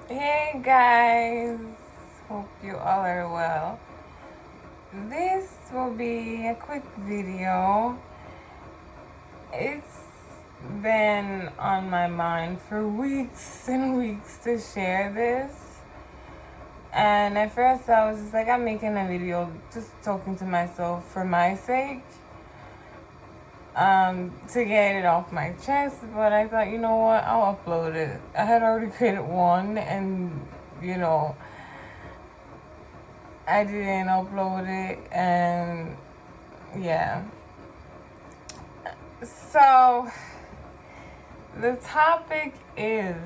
Hey guys, hope you all are well. This will be a quick video. It's been on my mind for weeks and weeks to share this. And at first I was just like, I'm making a video just talking to myself for my sake. To get it off my chest, but I thought, you know what, I'll upload it. I had already created one and I didn't upload it, and yeah. So, the topic is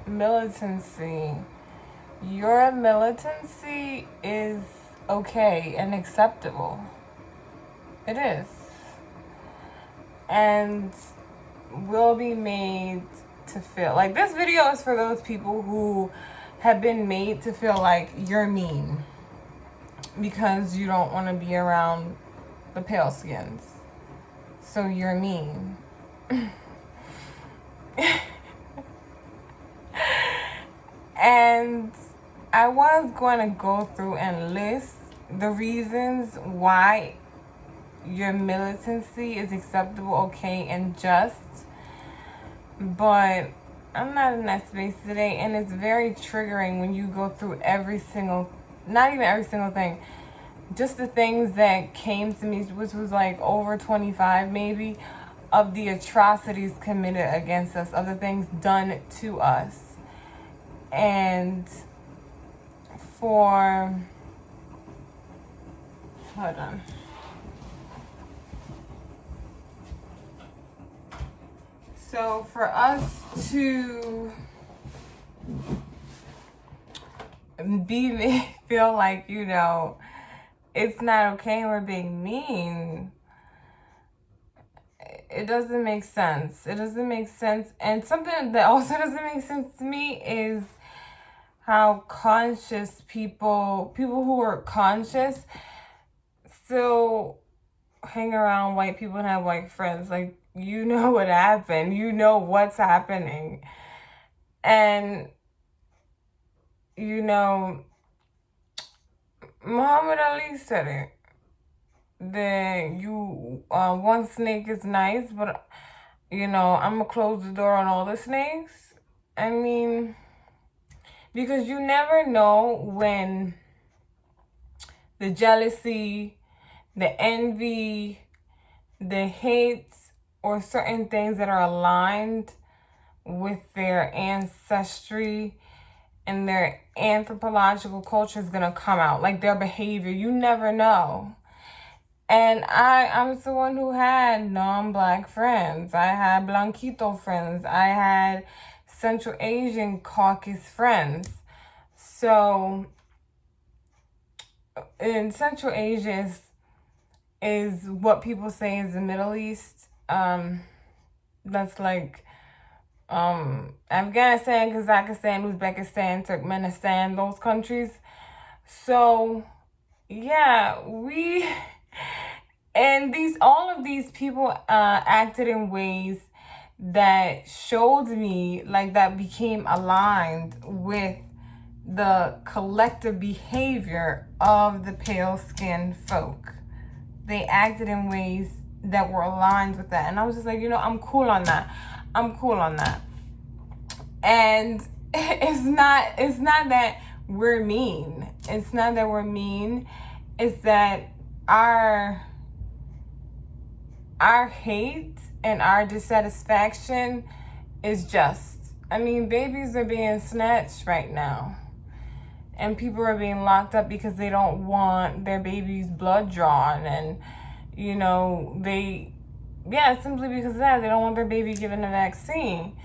militancy. Your militancy is okay and acceptable. It is. And will be made to feel like this video is for those people who have been made to feel like you're mean because you don't want to be around the pale skins. So you're mean. And I was going to go through and list the reasons why your militancy is acceptable, okay, and just. But I'm not in that space today, and it's very triggering when you go through not even every single thing, just the things that came to me, which was like over 25 maybe, of the atrocities committed against us, of the things done to us. And hold on. So for us to feel like, it's not okay and we're being mean, it doesn't make sense. It doesn't make sense. And something that also doesn't make sense to me is how conscious people who are conscious still hang around white people and have white friends. Like, you know what happened. You know what's happening. And, Muhammad Ali said it. That one snake is nice, but, I'm going to close the door on all the snakes. I mean, because you never know when the jealousy, the envy, the hate, or certain things that are aligned with their ancestry and their anthropological culture is going to come out. Like their behavior. You never know. And I'm someone who had non-black friends. I had Blanquito friends. I had Central Asian Caucus friends. So, in Central Asia is what people say is the Middle East. That's like Afghanistan, Kazakhstan, Uzbekistan, Turkmenistan, those countries. So, yeah, and all of these people acted in ways that showed me, like, that became aligned with the collective behavior of the pale-skinned folk. They acted in ways that were aligned with that. And I was just like, I'm cool on that. And it's not that we're mean. It's not that we're mean. It's that our hate and our dissatisfaction is just. I mean, babies are being snatched right now. And people are being locked up because they don't want their baby's blood drawn. And, simply because of that, they don't want their baby given a vaccine.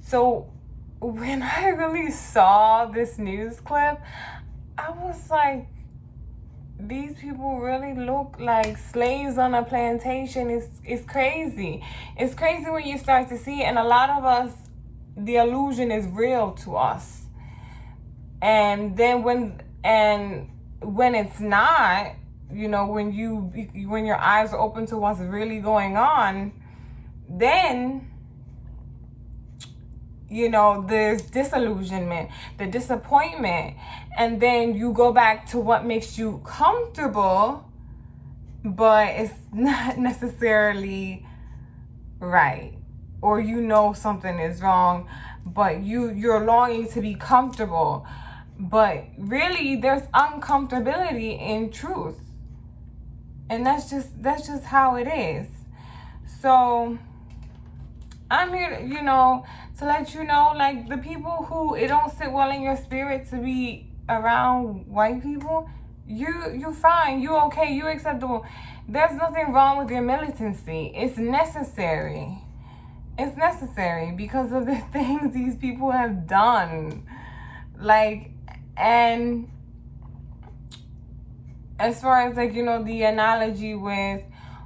So when I really saw this news clip, I was like, these people really look like slaves on a plantation. It's crazy. It's crazy when you start to see it. And a lot of us, the illusion is real to us. And then when it's not, when your eyes are open to what's really going on, then there's disillusionment, the disappointment, and then you go back to what makes you comfortable, but it's not necessarily right, or something is wrong, but you're longing to be comfortable, but really there's uncomfortability in truth, and that's just how it is. So I'm here to let you know, like, the people who it don't sit well in your spirit to be around white people, you're fine, you okay, you acceptable. There's nothing wrong with your militancy. It's necessary. It's necessary because of the things these people have done. Like, and as far as, like, the analogy with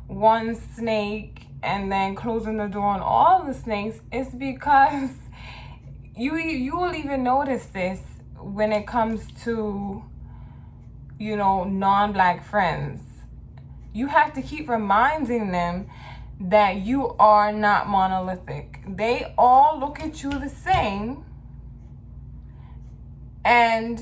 one snake and then closing the door on all the snakes, it's because you will even notice this when it comes to, non-black friends. You have to keep reminding them that you are not monolithic. They all look at you the same, and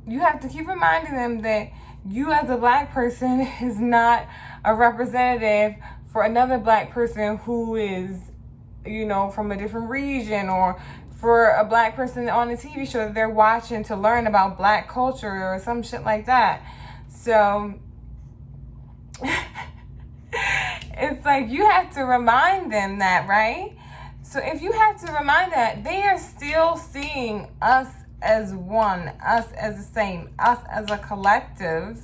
you have to keep reminding them that you as a black person is not a representative for another black person who is, from a different region, or for a black person on a TV show that they're watching to learn about black culture or some shit like that. So it's like you have to remind them that, right? So if you have to remind that, they are still seeing us as one, us as the same, us as a collective.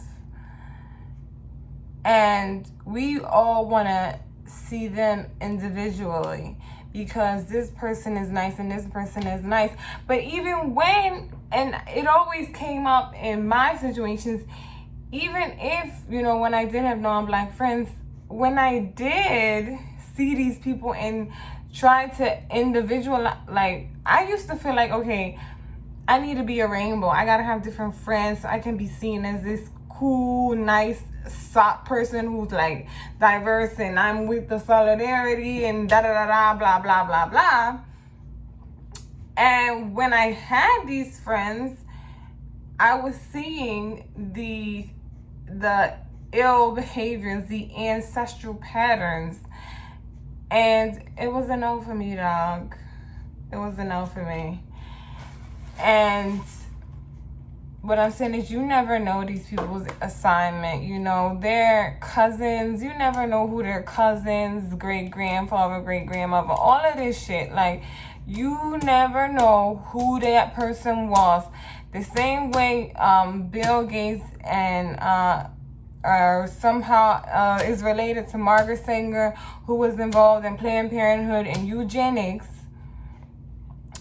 And we all want to see them individually because this person is nice and this person is nice. But even when, and it always came up in my situations, even if, when I did have non-black friends, when I did see these people and try to individualize, like, I used to feel like, okay, I need to be a rainbow. I gotta have different friends so I can be seen as this cool, nice, soft person who's, like, diverse, and I'm with the solidarity and da-da-da-da, blah, blah, blah, blah. And when I had these friends, I was seeing the ill behaviors, the ancestral patterns, and it was a no for me, dog. It was a no for me. And what I'm saying is, you never know these people's assignment. Their cousins, you never know who their cousins, great-grandfather, great-grandmother, all of this shit. Like, you never know who that person was. The same way Bill Gates and somehow is related to Margaret Sanger, who was involved in Planned Parenthood and eugenics.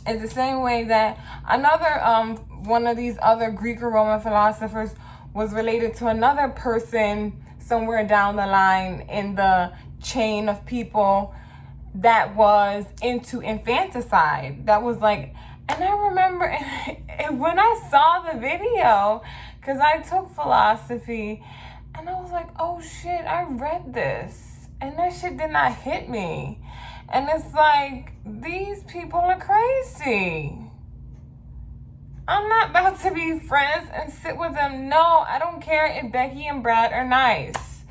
It's the same way that another one of these other Greek or Roman philosophers was related to another person somewhere down the line in the chain of people that was into infanticide. That was like, and I remember when I saw the video, because I took philosophy, and I was like, oh shit, I read this, and that shit did not hit me. And it's like, these people are crazy. I'm not about to be friends and sit with them. No, I don't care if Becky and Brad are nice.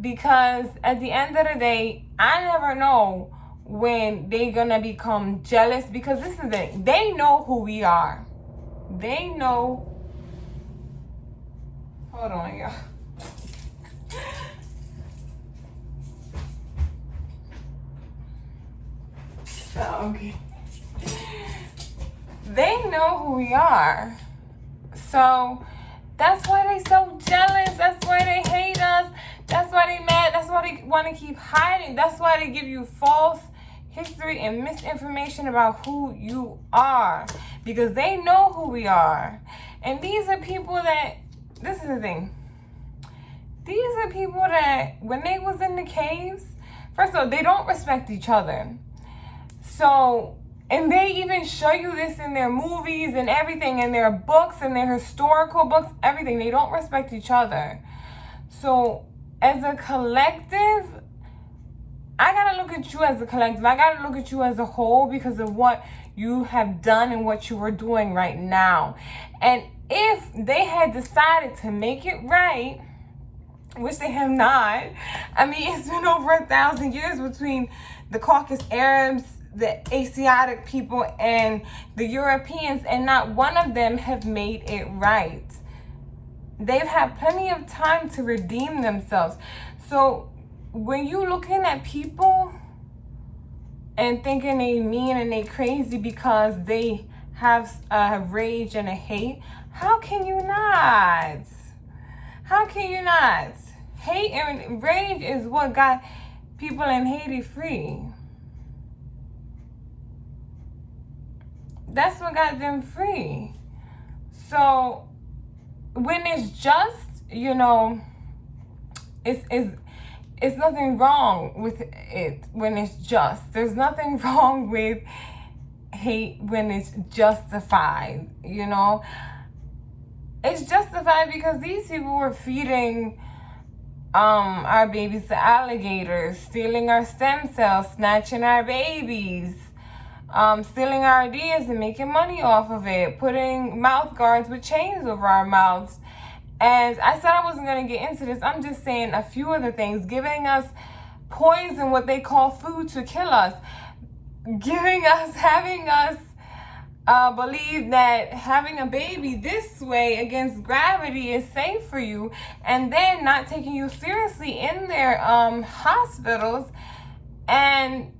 Because at the end of the day, I never know when they're going to become jealous. Because this is it. They know who we are. They know. Hold on, y'all. Oh, okay. They know who we are. So that's why they so jealous. That's why they hate us. That's why they mad. That's why they want to keep hiding. That's why they give you false history and misinformation about who you are. Because they know who we are. And these are people that, this is the thing. These are people that, when they was in the caves, first of all, they don't respect each other. So, and they even show you this in their movies and everything, in their books and their historical books, everything. They don't respect each other. So, as a collective, I gotta look at you as a collective. I gotta look at you as a whole because of what you have done and what you are doing right now. And if they had decided to make it right, which they have not, I mean, it's been over 1,000 years between the Caucasus Arabs, the Asiatic people, and the Europeans, and not one of them have made it right. They've had plenty of time to redeem themselves. So when you looking at people and thinking they mean and they crazy because they have a rage and a hate, how can you not? How can you not? Hate and rage is what got people in Haiti free. That's what got them free. So when it's just, you know, it's nothing wrong with it when it's just. There's nothing wrong with hate when it's justified, you know. It's justified because these people were feeding our babies to alligators, stealing our stem cells, snatching our babies, stealing our ideas and making money off of it, putting mouth guards with chains over our mouths. And I said I wasn't going to get into this. I'm just saying a few other things. Giving us poison, what they call food, to kill us. Having us believe that having a baby this way against gravity is safe for you, and then not taking you seriously in their hospitals, and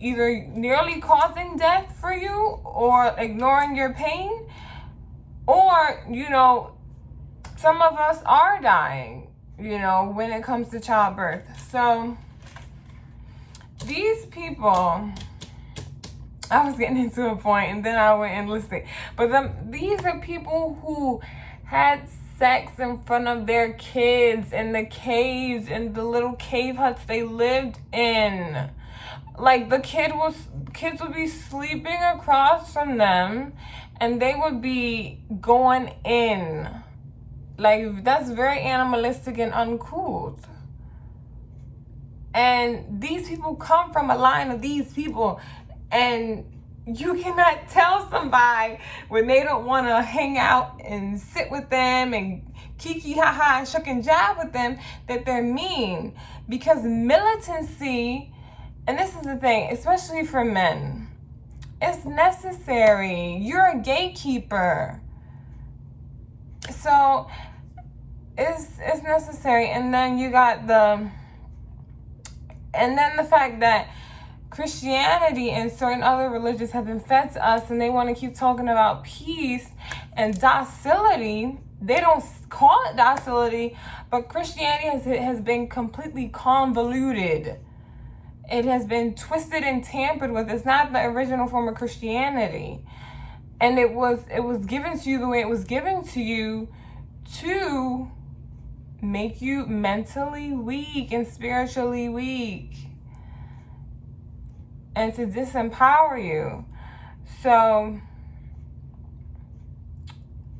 either nearly causing death for you or ignoring your pain, or, you know, some of us are dying, you know, when it comes to childbirth. So these people, I was getting into a point and then I went and listened. But these are people who had sex in front of their kids in the caves, in the little cave huts they lived in. Like, the kids would be sleeping across from them and they would be going in. Like, that's very animalistic and uncouth. And these people come from a line of these people. And you cannot tell somebody when they don't want to hang out and sit with them and kiki ha and shuck and jive with them that they're mean. Because militancy, and this is the thing, especially for men, it's necessary. You're a gatekeeper. So it's necessary. And then you got the fact that Christianity and certain other religions have been fed to us, and they want to keep talking about peace and docility. They don't call it docility, but Christianity has been completely convoluted. It has been twisted and tampered with. It's not the original form of Christianity. And it was given to you the way it was given to you to make you mentally weak and spiritually weak, and to disempower you. So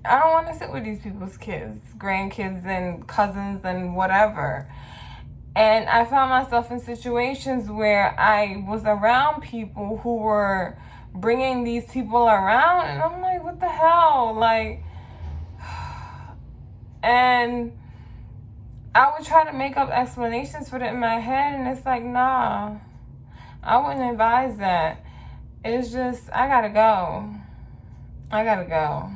I don't want to sit with these people's kids, grandkids, and cousins, and whatever. And I found myself in situations where I was around people who were bringing these people around, and I'm like, what the hell? Like, and I would try to make up explanations for it in my head, and it's like, nah, I wouldn't advise that. It's just, I gotta go. I gotta go.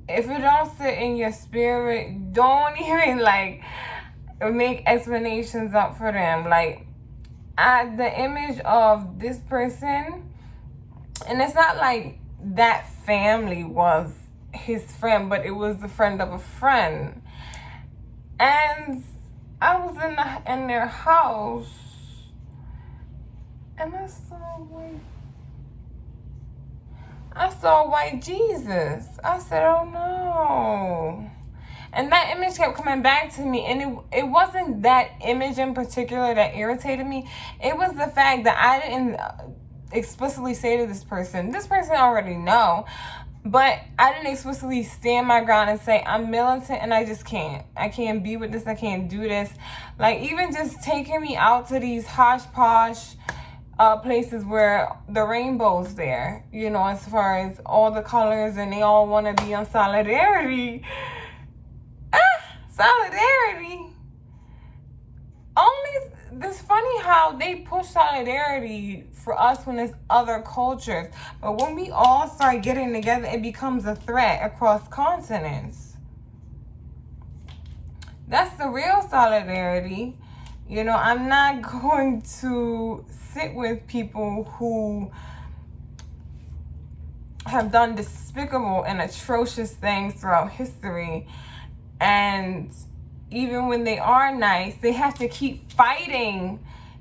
If it don't sit in your spirit, don't even, like, make explanations up for them. Like, the image of this person, and it's not like that family was his friend, but it was the friend of a friend. And I was in their house, and I saw white Jesus. I said, oh no. And that image kept coming back to me, and it wasn't that image in particular that irritated me. It was the fact that I didn't explicitly say to this person already know, But I didn't explicitly stand my ground and say, I'm militant and I just can't. I can't be with this. I can't do this. Like, even just taking me out to these hodgepodge places where the rainbow's there, you know, as far as all the colors and they all want to be on solidarity. Solidarity. Only, it's funny how they push solidarity for us when it's other cultures. But when we all start getting together, it becomes a threat across continents. That's the real solidarity. You know, I'm not going to sit with people who have done despicable and atrocious things throughout history, and even when they are nice, they have to keep fighting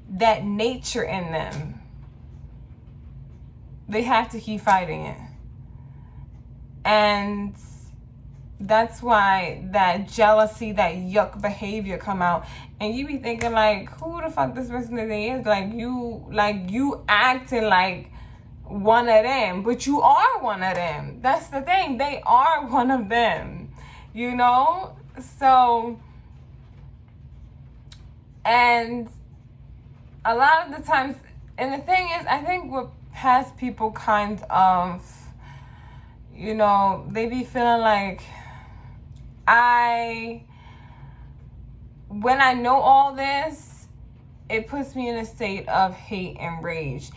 that nature in them. They have to keep fighting it. And that's why that jealousy, that yuck behavior come out. And you be thinking like, who the fuck this person is? Like you acting like one of them, but you are one of them. That's the thing. They are one of them, you know? So, and a lot of the times, and the thing is, I think what past people kind of, you know, they be feeling like, when I know all this, it puts me in a state of hate and rage.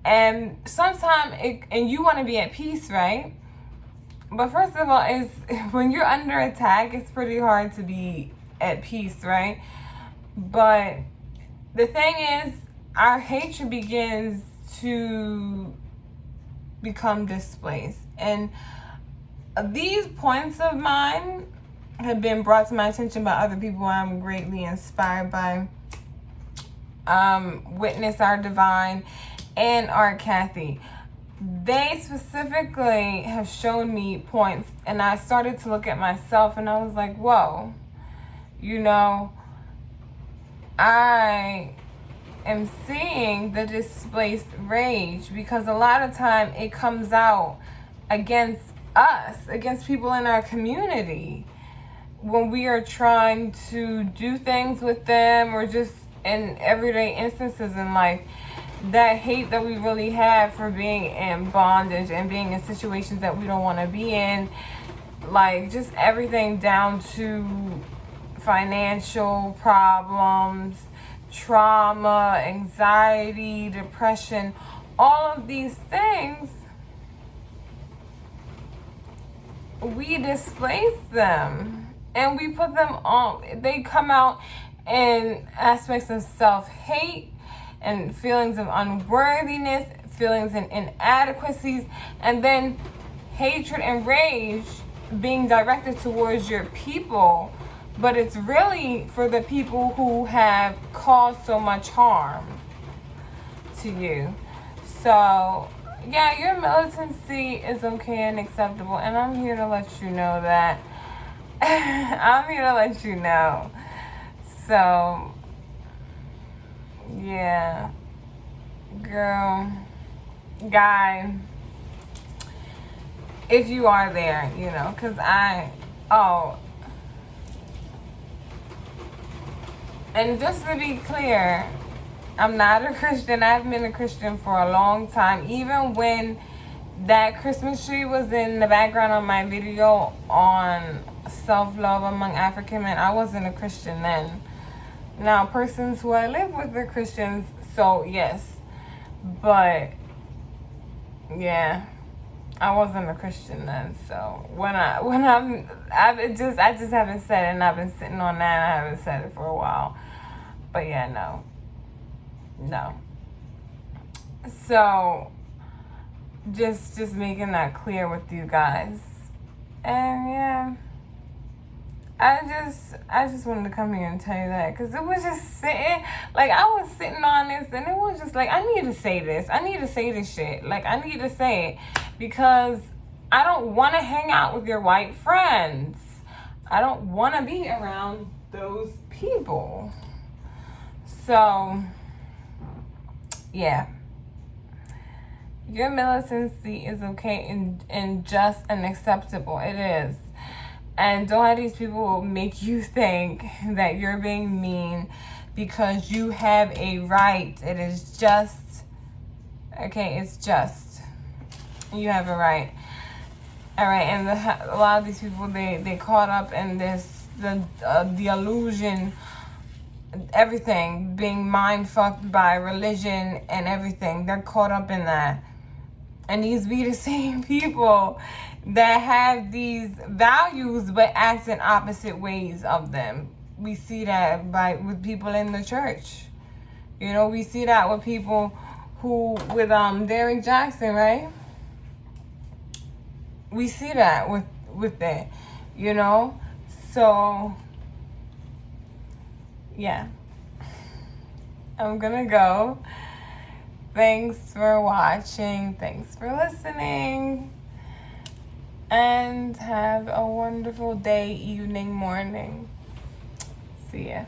And sometimes, and you want to be at peace, right? But first of all, is when you're under attack, it's pretty hard to be at peace, right? But the thing is, our hatred begins to become displaced. And these points of mine have been brought to my attention by other people I'm greatly inspired by. Witness Our Divine and Art Kathy. They specifically have shown me points, and I started to look at myself and I was like, whoa, you know, I am seeing the displaced rage, because a lot of time it comes out against us, against people in our community, when we are trying to do things with them, or just in everyday instances in life. That hate that we really have for being in bondage and being in situations that we don't want to be in, like just everything down to financial problems, trauma, anxiety, depression, all of these things, we displace them and we put them on. They come out in aspects of self-hate and feelings of unworthiness, feelings of inadequacies, and then hatred and rage being directed towards your people. But it's really for the people who have caused so much harm to you. So, yeah, your militancy is okay and acceptable, and I'm here to let you know that. I'm here to let you know. So, yeah, girl, guy, if you are there, you know, because and just to be clear, I'm not a Christian. I've been a Christian for a long time. Even when that Christmas tree was in the background of my video on self-love among African men, I wasn't a Christian then. Now, persons who I live with are Christians, so yes. But, yeah, I wasn't a Christian then. So I just haven't said it, and I've been sitting on that, and I haven't said it for a while. But yeah, no. So, just making that clear with you guys. And yeah, I just wanted to come here and tell you that, because it was just sitting, like, I was sitting on this, and it was just like, I need to say this. I need to say this shit. Like, I need to say it, because I don't want to hang out with your white friends. I don't want to be around those people. So, yeah. Your militancy is okay and just and acceptable. It is. And don't let these people make you think that you're being mean because you have a right. It is just, okay, it's just. You have a right. All right, and a lot of these people, they caught up in this, the illusion, everything, being mind fucked by religion and everything. They're caught up in that. And these be the same people that have these values but act in opposite ways of them. We see that with people in the church. You know, we see that with people with Derrick Jackson, right? We see that with that, you know? So yeah. I'm gonna go. Thanks for watching. Thanks for listening. And have a wonderful day, evening, morning. See ya.